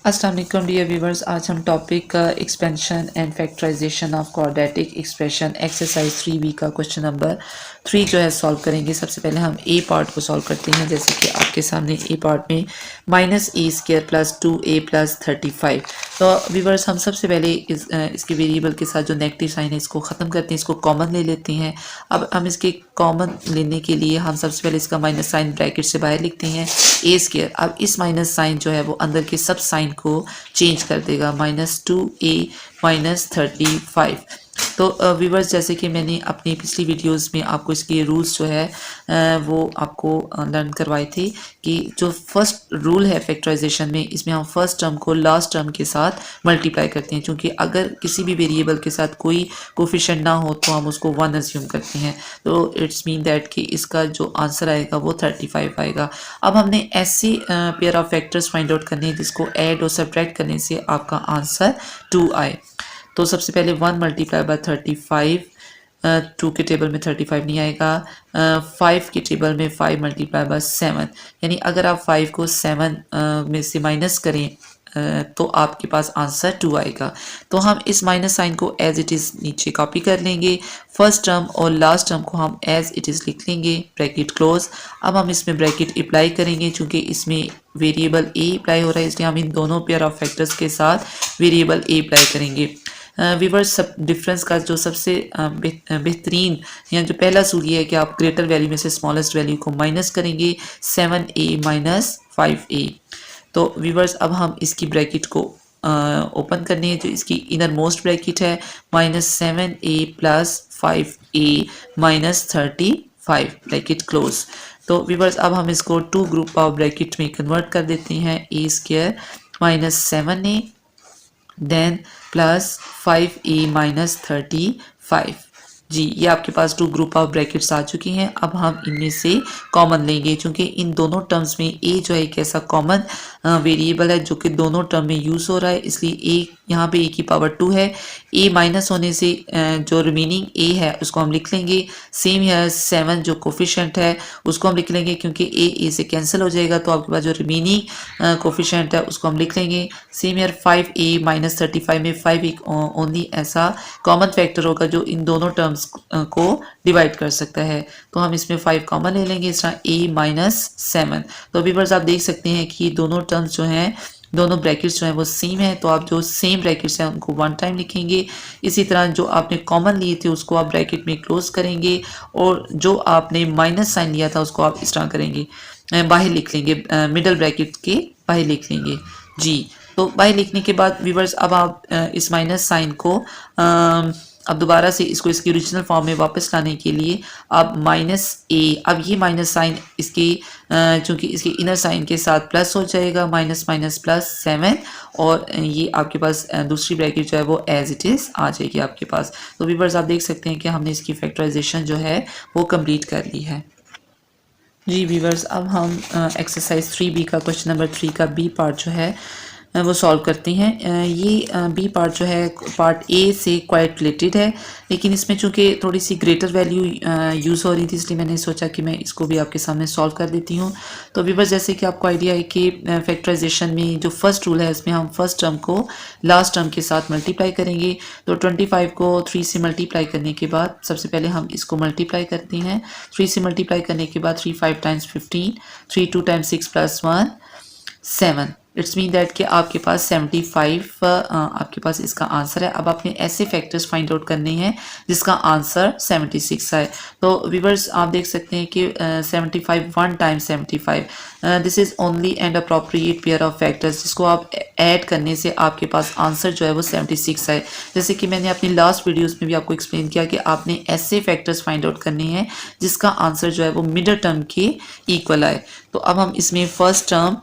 अस्सलाम वालेकुम dear viewers. आज हम topic expansion and factorization of quadratic expression exercise 3B का क्वेश्चन नंबर 3 जो है सॉल्व करेंगे। सबसे पहले हम ए पार्ट को सॉल्व करते हैं। जैसे कि आपके सामने ए पार्ट में -a² + 2a + 35। तो व्यूवर्स हम सबसे पहले इसके वेरिएबल के साथ जो नेगेटिव साइन है इसको ख़त्म करते हैं, इसको कॉमन ले लेते हैं। अब हम इसके कॉमन लेने के लिए हम सबसे पहले इसका माइनस साइन ब्रैकेट से बाहर लिखते हैं a²। अब इस माइनस साइन जो है वो अंदर के सब साइन को चेंज कर देगा, -2a - 35। तो व्यूवर्स जैसे कि मैंने अपनी पिछली वीडियोस में आपको इसके रूल्स जो है वो आपको लर्न करवाए थे कि जो फर्स्ट रूल है फैक्टराइजेशन में, इसमें हम फर्स्ट टर्म को लास्ट टर्म के साथ मल्टीप्लाई करते हैं। क्योंकि अगर किसी भी वेरिएबल के साथ कोई कोफिशिएंट ना हो तो हम उसको 1 अज्यूम करते हैं। तो इट्स मीन दैट कि इसका जो आंसर आएगा वो 35 आएगा। अब हमने ऐसे pair of factors find out करने हैं जिसको ऐड और सब्ट्रैक्ट करने से आपका आंसर 2 आए। तो सबसे पहले 1 × 35, 2 के टेबल में 35 नहीं आएगा। 5 के टेबल में 5 × 7, यानी अगर आप 5 को 7 में से माइनस करें तो आपके पास आंसर 2 आएगा। तो हम इस माइनस साइन को एज इट इज़ नीचे कॉपी कर लेंगे। फर्स्ट टर्म और लास्ट टर्म को हम एज इट इज़ लिख लेंगे, ब्रैकेट क्लोज। अब हम इसमें ब्रैकेट अप्लाई करेंगे। चूँकि इसमें वेरिएबल ए अप्लाई हो रहा है इसलिए हम इन दोनों पेयर ऑफ फैक्टर्स के साथ वेरिएबल ए अप्लाई करेंगे। व्यूवर्स सब डिफरेंस का जो सबसे बेहतरीन या जो पहला सूल ये है कि आप ग्रेटर वैल्यू में से स्मॉलेस्ट वैल्यू को माइनस करेंगे, 7a - 5a। तो व्यूवर्स अब हम इसकी ब्रैकेट को ओपन करने हैं। जो इसकी इनर मोस्ट ब्रैकेट है -7a + 5a - 35, ब्रैकेट क्लोज। तो व्यूवर्स अब हम इसको 2 ग्रुप ऑफ ब्रैकेट में कन्वर्ट कर देते हैं, a² - 7a then plus 5a - 35। जी ये आपके पास 2 ग्रुप ऑफ ब्रैकेट्स आ चुकी हैं। अब हम इनमें से कॉमन लेंगे क्योंकि इन दोनों टर्म्स में a जो है एक ऐसा कॉमन वेरिएबल है जो कि दोनों टर्म में यूज़ हो रहा है, इसलिए a यहाँ पे a की पावर 2 है। a माइनस होने से जो रिमेनिंग a है उसको हम लिख लेंगे। सेम है 7 जो कोफिशिएंट है उसको हम लिख लेंगे क्योंकि a से कैंसिल हो जाएगा, तो आपके पास जो रिमेनिंग कोफिशिएंट है उसको हम लिख लेंगे। सेम ईयर 5a - 35 में 5 एक ओनली ऐसा कॉमन फैक्टर होगा जो इन दोनों टर्म्स को डिवाइड कर सकता है। तो हम इसमें 5 कॉमन ले लेंगे, इस तरह a - 7। तो व्यूअर्स आप देख सकते हैं कि दोनों टर्म्स जो हैं, दोनों ब्रैकेट्स जो हैं वो सेम है। तो आप जो सेम ब्रैकेट्स हैं उनको 1 टाइम लिखेंगे। इसी तरह जो आपने कॉमन लिए थे उसको आप ब्रैकेट में क्लोज करेंगे और जो आपने माइनस साइन लिया था उसको आप इस तरह करेंगे, बाहर लिख लेंगे, मिडल ब्रैकेट के बाहर लिख लेंगे। जी तो बाहर लिखने के बाद व्यूवर्स अब आप इस माइनस साइन को अब दोबारा से इसको इसकी ओरिजिनल फॉर्म में वापस लाने के लिए आप -a, अब ये माइनस साइन इसकी चूँकि इसके इनर साइन के साथ प्लस हो जाएगा, -+7, और ये आपके पास दूसरी ब्रैकेट जो है वो एज इट इज़ आ जाएगी आपके पास। तो व्यूवर्स आप देख सकते हैं कि हमने इसकी फैक्टराइजेशन जो है वो कंप्लीट कर ली है। जी व्यूवर्स अब हम एक्सरसाइज 3B का क्वेश्चन नंबर 3 का बी पार्ट जो है वो सॉल्व करते हैं। ये बी पार्ट जो है पार्ट ए से क्वाइट रिलेटेड है, लेकिन इसमें चूँकि थोड़ी सी ग्रेटर वैल्यू यूज़ हो रही थी इसलिए मैंने सोचा कि मैं इसको भी आपके सामने सॉल्व कर देती हूँ। तो व्यूवर्स जैसे कि आपको आइडिया है कि फैक्टराइजेशन में जो फर्स्ट रूल है इसमें हम फर्स्ट टर्म को लास्ट टर्म के साथ मल्टीप्लाई करेंगे। तो 25 को 3 से मल्टीप्लाई करने के बाद सबसे पहले हम इसको मल्टीप्लाई करते हैं। 3 से मल्टीप्लाई करने के बाद 3 5 times 15, 3 2 times 6 + 1 7। It's mean that कि आपके पास 75 आपके पास इसका आंसर है। अब आपने ऐसे फैक्टर्स फाइंड आउट करने हैं जिसका आंसर 76 है। तो व्यूवर्स आप देख सकते हैं कि 75 1 times 75, this is only and appropriate pair of factors, जिसको आप ऐड करने से आपके पास आंसर जो है वो 76 है। जैसे कि मैंने अपनी लास्ट वीडियोस में भी आपको एक्सप्लेन किया कि आपने ऐसे फैक्टर्स फाइंड आउट करने हैं जिसका आंसर जो है वो मिडल टर्म के इक्वल आए। तो अब हम इसमें फर्स्ट टर्म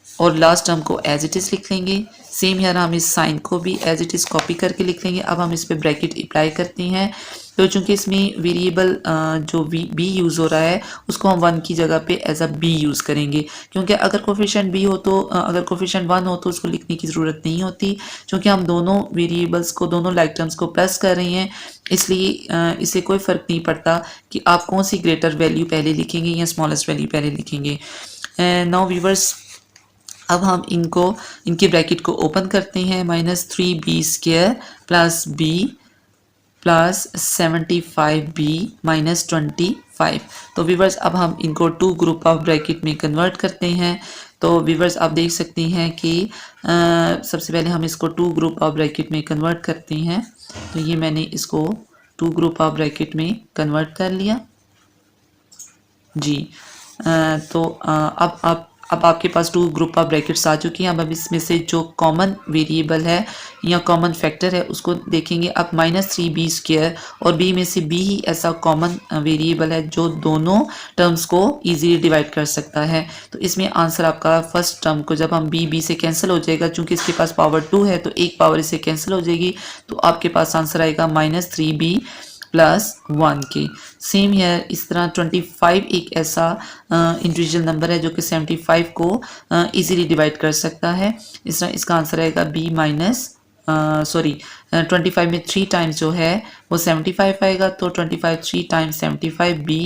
और लास्ट टर्म को एज इट इज़ लिख लेंगे। सेम यार हम इस साइन को भी एज इट इज़ कॉपी करके लिख लेंगे। अब हम इस पर ब्रैकेट अप्लाई करते हैं। तो चूंकि इसमें वेरिएबल जो बी यूज़ हो रहा है उसको हम 1 की जगह पे एज अ बी यूज़ करेंगे, क्योंकि अगर कोफिशिएंट बी हो तो अगर कोफिशिएंट 1 हो तो उसको लिखने की ज़रूरत नहीं होती। क्योंकि हम दोनों वेरिएबल्स को, दोनों लाइक टर्म्स को प्लस कर रहे हैं, इसलिए इससे कोई फ़र्क नहीं पड़ता कि आप कौन सी ग्रेटर वैल्यू पहले लिखेंगे या स्मॉलेस्ट वैल्यू पहले लिखेंगे। नाउ व्यूवर्स अब हम इनके ब्रैकेट को ओपन करते हैं, -3b² plus b plus 75b minus 25। तो व्यूवर्स अब हम इनको टू ग्रुप ऑफ ब्रैकेट में कन्वर्ट करते हैं। तो व्यूवर्स आप देख सकते हैं कि सबसे पहले हम इसको टू ग्रुप ऑफ ब्रैकेट में कन्वर्ट करते हैं। तो ये मैंने इसको टू ग्रुप ऑफ ब्रैकेट में कन्वर्ट कर लिया जी। तो अब आपके पास टू ग्रुप ऑफ ब्रैकेट्स आ चुकी हैं। अब इसमें से जो कॉमन वेरिएबल है या कॉमन फैक्टर है उसको देखेंगे। अब -3b² और b में से b ही ऐसा कॉमन वेरिएबल है जो दोनों टर्म्स को इजीली डिवाइड कर सकता है। तो इसमें आंसर आपका फर्स्ट टर्म को जब हम b से कैंसिल हो जाएगा, चूंकि इसके पास पावर 2 है तो एक पावर इससे कैंसिल हो जाएगी, तो आपके पास आंसर आएगा -3b प्लस 1 के। सेम है इस तरह 25 एक ऐसा इंडिविजुअल नंबर है जो कि 75 को इजीली डिवाइड कर सकता है। इस तरह इसका आंसर आएगा b माइनस 25 में 3 टाइम्स जो है वो 75 आएगा, तो 25 3 टाइम्स 75 b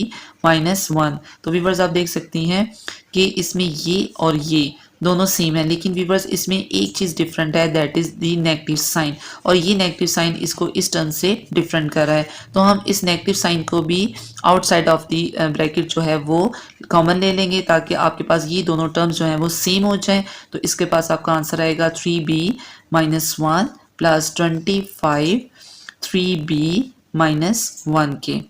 माइनस 1। तो व्यूवर्स आप देख सकती हैं कि इसमें ये और ये दोनों सेम है, लेकिन व्यूवर्स इसमें एक चीज़ डिफरेंट है, that is the negative sign, और ये नेगेटिव साइन इसको इस टर्म से डिफरेंट कर रहा है। तो हम इस नेगेटिव साइन को भी आउटसाइड ऑफ दी ब्रैकेट जो है वो कॉमन ले लेंगे ताकि आपके पास ये दोनों टर्म्स जो हैं वो सेम हो जाएं। तो इसके पास आपका आंसर आएगा 3b minus 1 plus 25 3b minus 1 के।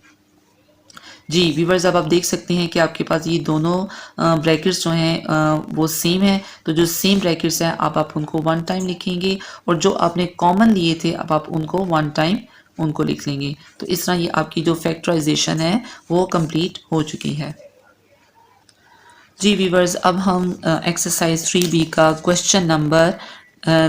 जी व्यूवर्स अब आप देख सकते हैं कि आपके पास ये दोनों ब्रैकेट्स जो हैं वो सेम है। तो जो सेम ब्रैकेट्स हैं आप उनको 1 टाइम लिखेंगे, और जो आपने कॉमन लिए थे अब आप उनको 1 टाइम उनको लिख लेंगे। तो इस तरह ये आपकी जो फैक्टराइजेशन है वो कंप्लीट हो चुकी है। जी व्यूवर्स अब हम एक्सरसाइज 3b का क्वेश्चन नंबर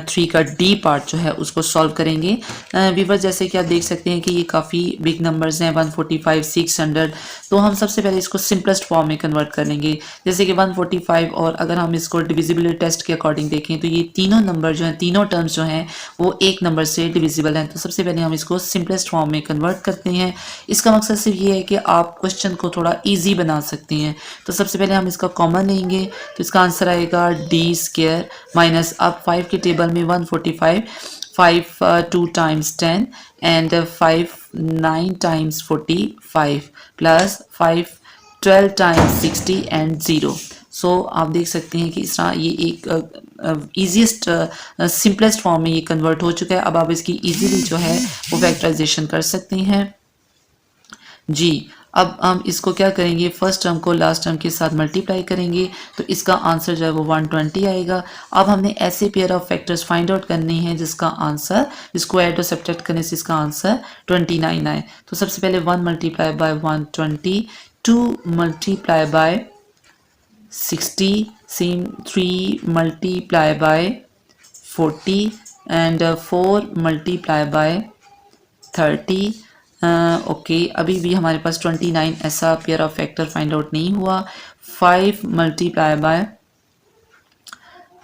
3 का डी पार्ट जो है उसको सॉल्व करेंगे। व्यूवर्स जैसे कि आप देख सकते हैं कि ये काफ़ी बिग नंबर्स हैं, 145 600। तो हम सबसे पहले इसको सिंपलेस्ट फॉर्म में कन्वर्ट कर लेंगे, जैसे कि 145, और अगर हम इसको डिविजिबिलिटी टेस्ट के अकॉर्डिंग देखें तो ये तीनों नंबर जो हैं, तीनों टर्म्स जो हैं वो एक नंबर से डिविजिबल हैं। तो सबसे पहले हम इसको सिंपलेस्ट फॉर्म में कन्वर्ट करते हैं। इसका मकसद सिर्फ ये है कि आप क्वेश्चन को थोड़ा ईजी बना सकते हैं। तो सबसे पहले हम इसका कॉमन लेंगे, तो इसका आंसर आएगा d² माइनस, अब 5 के टेबल में 145, 5 2 times 10 and 5 9 times 45 plus 5 12 times 60 and 0। सो आप देख सकते हैं कि इस तरह ये एक ईजीएस्ट सिंपलेस्ट फॉर्म में ये कन्वर्ट हो चुका है। अब आप इसकी इजीली जो है वो फैक्टराइजेशन कर सकते हैं जी। अब हम इसको क्या करेंगे, फर्स्ट टर्म को लास्ट टर्म के साथ मल्टीप्लाई करेंगे, तो इसका आंसर जो है वो 120 आएगा। अब हमने ऐसे pair of factors find out करने हैं जिसका आंसर, इसको ऐड और सब्ट्रैक्ट करने से इसका आंसर 29 आए। तो सबसे पहले 1 multiply by 120, 2 multiply by 60, same 3 multiply by 40 and 4 multiply by 30। Okay अभी भी हमारे पास 29 ऐसा pair of factor find out नहीं हुआ। 5 मल्टीप्लाई बाय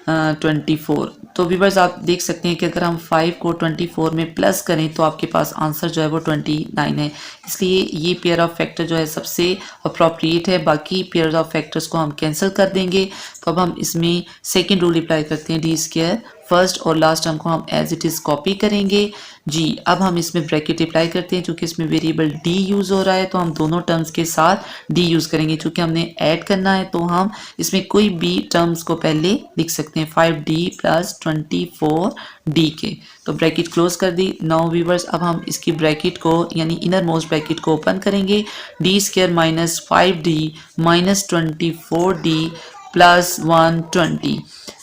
24। तो व्यूवर्स आप देख सकते हैं कि अगर हम 5 को 24 में प्लस करें तो आपके पास आंसर जो है वो 29 है, इसलिए ये पेयर ऑफ फैक्टर जो है सबसे अप्रोप्रिएट है। बाकी पेयर ऑफ फैक्टर्स को हम कैंसिल कर देंगे। तो अब हम इसमें सेकेंड रूल अप्लाई करते हैं, d², फर्स्ट और लास्ट टर्म को हम एज इट इज़ कॉपी करेंगे जी। अब हम इसमें ब्रैकेट अप्लाई करते हैं, चूंकि इसमें वेरिएबल d यूज़ हो रहा है तो हम दोनों टर्म्स के साथ d यूज़ करेंगे। चूंकि हमने ऐड करना है तो हम इसमें कोई भी टर्म्स को पहले लिख सकते हैं, 5d प्लस 24d के। तो ब्रैकेट क्लोज कर दी। नाउ व्यूवर्स अब हम इसकी ब्रैकेट को यानी इनर मोस्ट ब्रैकेट को ओपन करेंगे, d² minus 5d minus 24d plus 120।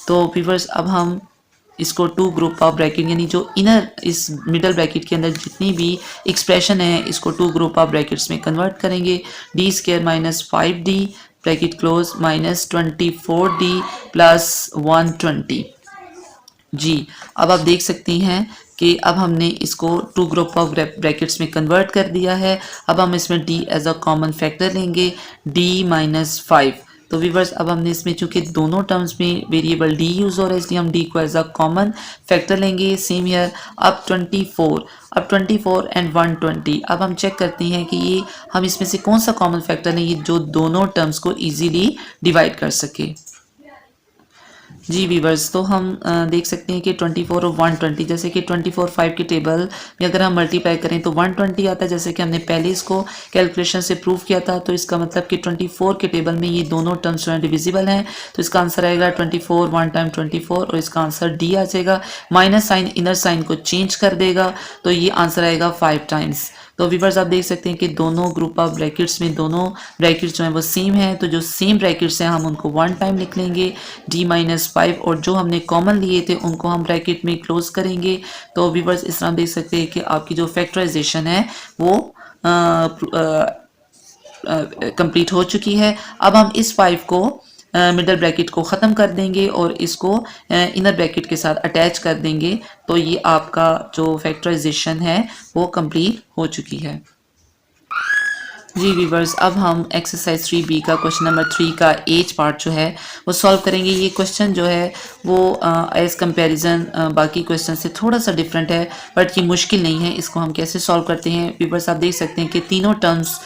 तो व्यूवर्स अब हम इसको टू ग्रुप ऑफ ब्रैकेट यानी जो इनर इस मिडल ब्रैकेट के अंदर जितनी भी एक्सप्रेशन है इसको टू ग्रुप ऑफ ब्रैकेट्स में कन्वर्ट करेंगे। d² minus 5d bracket close minus 24d plus 120 जी। अब आप देख सकती हैं कि अब हमने इसको टू ग्रुप ऑफ ब्रैकेट्स में कन्वर्ट कर दिया है। अब हम इसमें d as a common factor लेंगे, d माइनस 5। तो व्यूवर्स अब हमने इसमें चूंकि दोनों टर्म्स में वेरिएबल d यूज़ हो रहा है इसलिए हम d को एज अ कॉमन फैक्टर लेंगे। सेम हियर अब 24 एंड 120। अब हम चेक करते हैं कि ये हम इसमें से कौन सा कॉमन फैक्टर लेंगे जो दोनों टर्म्स को ईजीली डिवाइड कर सके। जी वीवर्स, तो हम देख सकते हैं कि 24 और 120, जैसे कि 24 5 के टेबल में अगर हम मल्टीप्लाई करें तो 120 आता है, जैसे कि हमने पहले इसको कैलकुलेशन से प्रूव किया था। तो इसका मतलब कि 24 के टेबल में ये दोनों टर्म्स जो हैं डिविजिबल हैं। तो इसका आंसर आएगा 24 1 टाइम 24 और इसका आंसर डी आ जाएगा। माइनस साइन इनर साइन को चेंज कर देगा, तो ये आंसर आएगा 5 टाइम्स। तो व्यूवर्स आप देख सकते हैं कि दोनों ग्रुप ऑफ ब्रैकेट्स में दोनों ब्रैकेट्स जो हैं वो सेम है। तो जो सेम ब्रैकेट्स हैं हम उनको 1 टाइम लिख लेंगे d-5, और जो हमने कॉमन लिए थे उनको हम ब्रैकेट में क्लोज करेंगे। तो व्यूवर्स इस तरह हम देख सकते हैं कि आपकी जो फैक्टराइजेशन है वो कंप्लीट हो चुकी है। अब हम इस 5 को मिडल ब्रैकेट को ख़त्म कर देंगे और इसको इनर ब्रैकेट के साथ अटैच कर देंगे। तो ये आपका जो फैक्टराइजेशन है वो कंप्लीट हो चुकी है। जी वीवर्स, अब हम एक्सरसाइज 3B का क्वेश्चन नंबर 3 का एज पार्ट जो है वो सॉल्व करेंगे। ये क्वेश्चन जो है वो एज कंपैरिजन बाकी क्वेश्चन से थोड़ा सा डिफरेंट है, बट ये मुश्किल नहीं है। इसको हम कैसे सॉल्व करते हैं वीवर्स, आप देख सकते हैं कि तीनों टर्म्स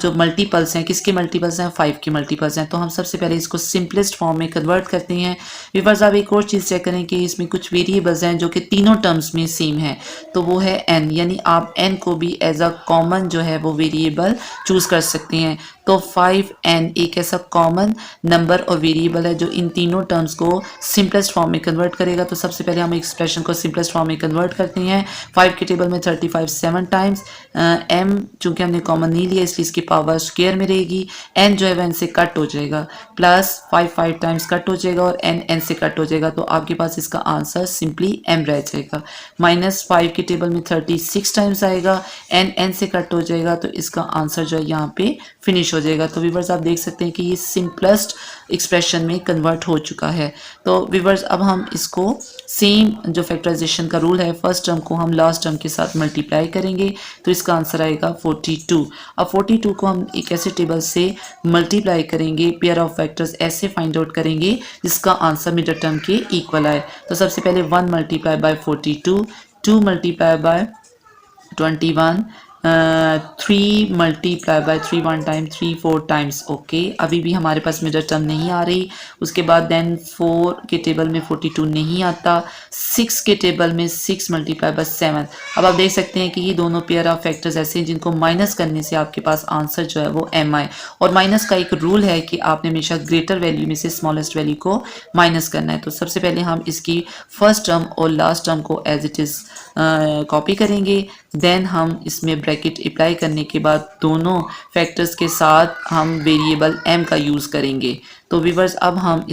जो मल्टीपल्स हैं, किसके मल्टीपल्स हैं, 5 के मल्टीपल्स हैं। तो हम सबसे पहले इसको सिंपलेस्ट फॉर्म में कन्वर्ट करते हैं। वीवर्स आप एक और चीज़ चेक करें कि इसमें कुछ वेरिएबल्स हैं जो कि तीनों टर्म्स में सेम है। तो वो है n, यानी आप n को भी एज अ कॉमन जो है वो वेरिएबल चूज कर सकते हैं। तो 5n एक ऐसा कॉमन नंबर और वेरिएबल है जो इन तीनों टर्म्स को सिंपलेस्ट फॉर्म में कन्वर्ट करेगा। तो सबसे पहले हम एक्सप्रेशन को सिंपलेस्ट फॉर्म में कन्वर्ट करते हैं। 5 के टेबल में 35 7 टाइम्स, m चूंकि हमने कॉमन नहीं लिया इसलिए इसकी पावर स्क्वायर में रहेगी। n जो है वह n से कट हो जाएगा, प्लस 5 टाइम्स कट हो जाएगा और n से कट हो जाएगा। तो आपके पास इसका आंसर सिंपली m रह जाएगा। -5 के टेबल में 36 टाइम्स आएगा, n से कट हो जाएगा, तो इसका आंसर जो है यहाँ पे फिनिश हो जाएगा। तो व्यूवर्स आप देख सकते हैं कि ये सिंपलेस्ट एक्सप्रेशन में कन्वर्ट हो चुका है। तो व्यूवर्स अब हम इसको सेम जो फैक्टराइजेशन का रूल है, फर्स्ट टर्म को हम लास्ट टर्म के साथ मल्टीप्लाई करेंगे। तो इसका आंसर आएगा 42। अब 42 को हम एक ऐसे टेबल से मल्टीप्लाई करेंगे, पेयर ऑफ फैक्टर्स ऐसे फाइंड आउट करेंगे जिसका आंसर मिडल टर्म के इक्वल आए। तो सबसे पहले 1 multiply by 42, 2 multiply by 21, 3 multiply by 3 1 time 3 4 times. Okay, अभी भी हमारे पास मिडल टर्म नहीं आ रही। उसके बाद देन 4 के टेबल में 42 नहीं आता। 6 के टेबल में 6 मल्टीप्लाई बाय 7। अब आप देख सकते हैं कि ये दोनों पेयर ऑफ फैक्टर्स ऐसे हैं जिनको माइनस करने से आपके पास आंसर जो है वो m आए। और माइनस का एक रूल है कि आपने हमेशा ग्रेटर वैल्यू में से स्मॉलेस्ट वैल्यू को माइनस करना है। तो सबसे पहले हम इसकी फर्स्ट टर्म और लास्ट टर्म को एज इट इज़ कॉपी करेंगे। देन हम इसमें ब्रैकेट अप्लाई करने के बाद दोनों फैक्टर्स के साथ हम वेरिएबल m का यूज़ करेंगे। तो व्यूवर्स अब हम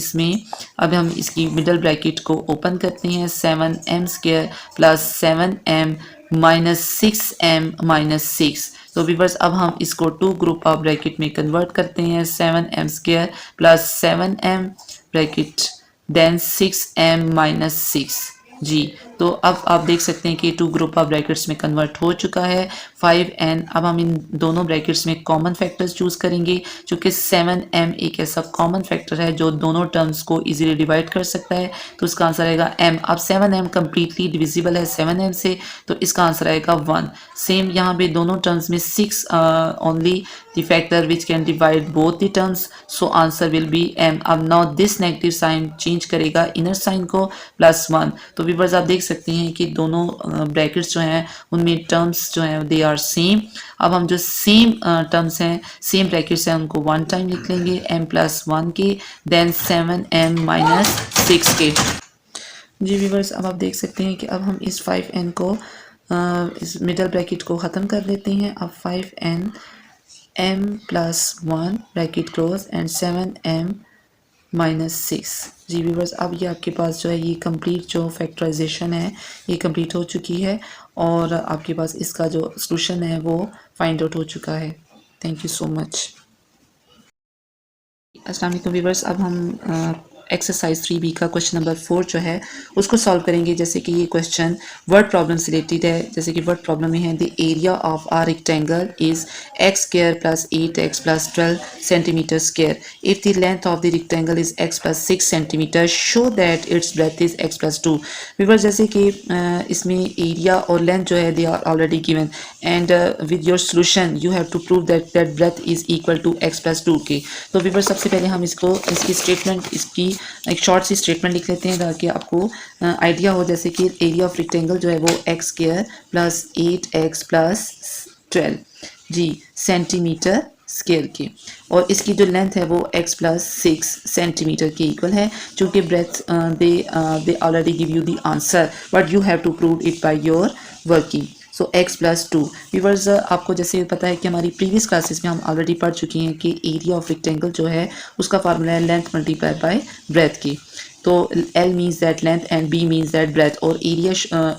इसकी मिडल ब्रैकेट को ओपन करते हैं। 7m² plus 7m minus 6m minus 6। तो व्यूवर्स अब हम इसको 2 ग्रुप ऑफ ब्रैकेट में कन्वर्ट करते हैं। 7m² plus 7m bracket then 6m minus 6। जी, तो अब आप देख सकते हैं कि 2 ग्रुप ऑफ ब्रैकेट्स में कन्वर्ट हो चुका है। 5n, अब हम इन दोनों ब्रैकेट्स में कॉमन फैक्टर्स चूज़ करेंगे क्योंकि 7m एक ऐसा कॉमन फैक्टर है जो दोनों टर्म्स को इजीली डिवाइड कर सकता है। तो इसका आंसर आएगा m। अब 7m कंप्लीटली डिविजिबल है 7m से, तो इसका आंसर आएगा 1। सेम यहाँ पे दोनों टर्म्स में 6 only the factor which can divide both the terms, so answer will be m। अब now this negative sign change करेगा इनर साइन को, +1। तो व्यूअर्स आप देख सकते हैं कि दोनों ब्रैकेट्स जो हैं उनमें टर्म्स जो हैं दे आर सेम। अब हम जो सेम टर्म्स हैं, सेम ब्रैकेट्स हैं, उनको 1 टाइम लिख लेंगे m+1 के, देन 7m माइनस 6 के। जी व्यूअर्स अब आप देख सकते हैं कि अब हम इस 5n को इस मिडल ब्रैकेट को ख़त्म कर लेते हैं। अब 5n m+1 bracket close and 7m minus 6। जी व्यूवर्स अब ये आपके पास जो है ये कंप्लीट जो फैक्टराइजेशन है ये कंप्लीट हो चुकी है और आपके पास इसका जो सॉल्यूशन है वो फाइंड आउट हो चुका है। Thank you so much. अस्सलाम वालेकुम व्यूवर्स, अब हम एक्सरसाइज 3B का क्वेश्चन नंबर 4 जो है उसको सॉल्व करेंगे। जैसे कि ये क्वेश्चन वर्ड प्रॉब्लम से रिलेटेड है। जैसे कि वर्ड प्रॉब्लम में है the area of a rectangle is x² plus 8x plus 12 centimetre square. If the length of the rectangle is x plus 6 centimetre show that its breadth is x plus 2। Viewers जैसे कि इसमें area और length जो है they are already given and with your solution you have to prove that breadth is equal to x plus 2 के। तो viewers सबसे पहले हम इसकी स्टेटमेंट इसकी एक शॉर्ट सी स्टेटमेंट लिख लेते हैं ताकि आपको आइडिया हो, जैसे कि एरिया ऑफ रेक्टेंगल जो है वो X square plus 8x plus 12 जी सेंटीमीटर स्क्वायर की, और इसकी जो लेंथ है वो x प्लस 6 सेंटीमीटर के इक्वल है। चूँकि breadth they already give you the answer but you have to prove it by your working. So x plus 2 viewers, आपको जैसे पता है कि हमारी प्रीवियस क्लासेस में हम ऑलरेडी पढ़ चुके हैं कि एरिया ऑफ रेक्टेंगल जो है उसका फार्मूला है लेंथ मल्टीप्लाई बाय ब्रेथ की। तो L means that length and B means that breadth, और एरिया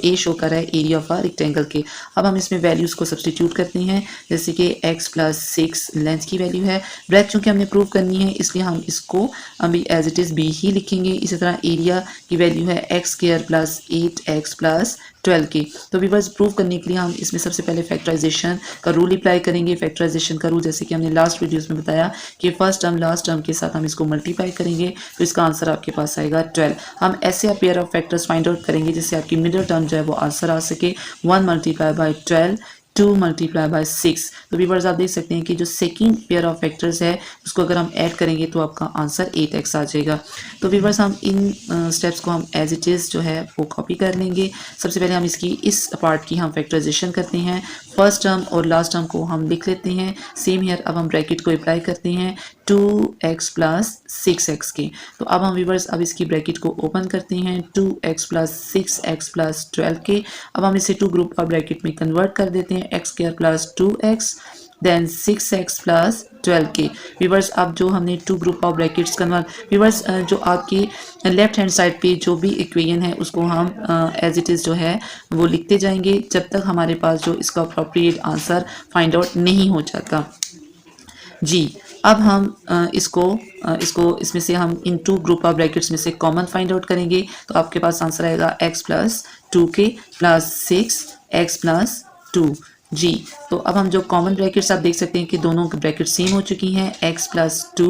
A शो कर रहा है एरिया ऑफ अ रेक्टेंगल के। अब हम इसमें वैल्यूज़ को सब्सटीट्यूट करते हैं, जैसे कि x प्लस 6 लेंथ की वैल्यू है, ब्रेथ चूँकि हमने प्रूव करनी है इसलिए हम इसको अभी एज इट इज़ B ही लिखेंगे। इसी तरह एरिया की वैल्यू है x square plus 8x plus 12 की। तो व्यूअर्स, प्रूव करने के लिए हम इसमें सबसे पहले फैक्टराइजेशन का रूल अप्लाई करेंगे। फैक्टराइजेशन का रूल जैसे कि हमने लास्ट वीडियोस में बताया कि फर्स्ट टर्म लास्ट टर्म के साथ हम इसको मल्टीप्लाई करेंगे तो इसका आंसर आपके पास आएगा 12। हम ऐसे a pair of factors find out करेंगे जिससे आपकी मिडिल टर्म जो है वो आंसर आ सके। 1 मल्टीप्लाई बाय 12, 2 मल्टीप्लाई बाय 6। तो व्यूअर्स, आप देख सकते हैं कि जो सेकेंड पेयर ऑफ फैक्टर्स है उसको अगर हम ऐड करेंगे तो आपका आंसर 8x आ जाएगा। तो व्यूअर्स, हम इन स्टेप्स को हम एज इट इज़ जो है वो कॉपी कर लेंगे। सबसे पहले हम इसकी इस पार्ट की हम फैक्टराइजेशन करते हैं। फर्स्ट टर्म और लास्ट टर्म को हम लिख लेते हैं सेम हियर। अब हम ब्रैकेट को अप्लाई करते हैं 2x प्लस 6x के। तो अब हम व्यूअर्स अब इसकी ब्रैकेट को ओपन करते हैं 2x प्लस 6x प्लस 12 के। अब हम इसे 2 ग्रुप ऑफ ब्रैकेट में कन्वर्ट कर देते हैं, x square plus 2x then 6x plus 12 के। व्यूअर्स, अब जो हमने 2 group of brackets convert, viewers जो आपकी लेफ्ट हैंड साइड पे जो भी इक्वेशन है उसको हम एज इट इज़ जो है वो लिखते जाएंगे जब तक हमारे पास जो इसका अप्रोप्रिएट आंसर फाइंड आउट नहीं हो जाता जी। अब हम इसको इसमें से हम इन 2 ग्रुप ऑफ ब्रैकेट्स में से कॉमन फाइंड आउट करेंगे तो आपके पास आंसर आएगा x प्लस 2 के प्लस 6x प्लस 2 जी। तो अब हम जो कॉमन ब्रैकेट्स आप देख सकते हैं कि दोनों के ब्रैकेट सेम हो चुकी हैं, x प्लस 2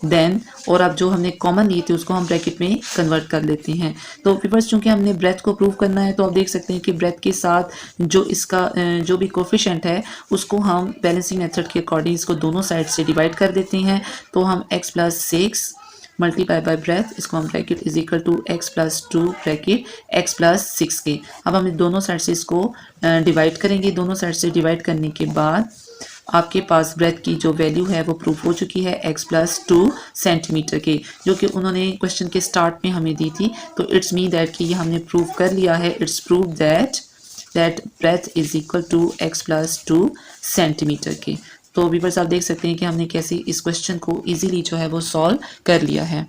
देन, और अब जो हमने कॉमन लिए थे उसको हम ब्रैकेट में कन्वर्ट कर लेते हैं। तो व्यूअर्स, चूंकि हमने ब्रेथ को प्रूव करना है तो आप देख सकते हैं कि ब्रेथ के साथ जो इसका जो भी कोफिशिएंट है उसको हम बैलेंसिंग मेथड के अकॉर्डिंग इसको दोनों साइड से डिवाइड कर देते हैं। तो हम x plus 6 multiply by breadth, इसको हम bracket is equal to x plus 2 bracket x plus 6 के। अब हम दोनों साइड से इसको डिवाइड करेंगे। दोनों साइड से डिवाइड करने के बाद आपके पास ब्रेथ की जो वैल्यू है वो प्रूफ हो चुकी है x प्लस 2 सेंटीमीटर के, जो कि उन्होंने क्वेश्चन के स्टार्ट में हमें दी थी। तो इट्स मीन दैट कि ये हमने प्रूव कर लिया है। It's prove that breadth is equal to x plus 2 centimetre के। तो व्यूअर्स, आप देख सकते हैं कि हमने कैसे इस क्वेश्चन को इजीली जो है वो सॉल्व कर लिया है।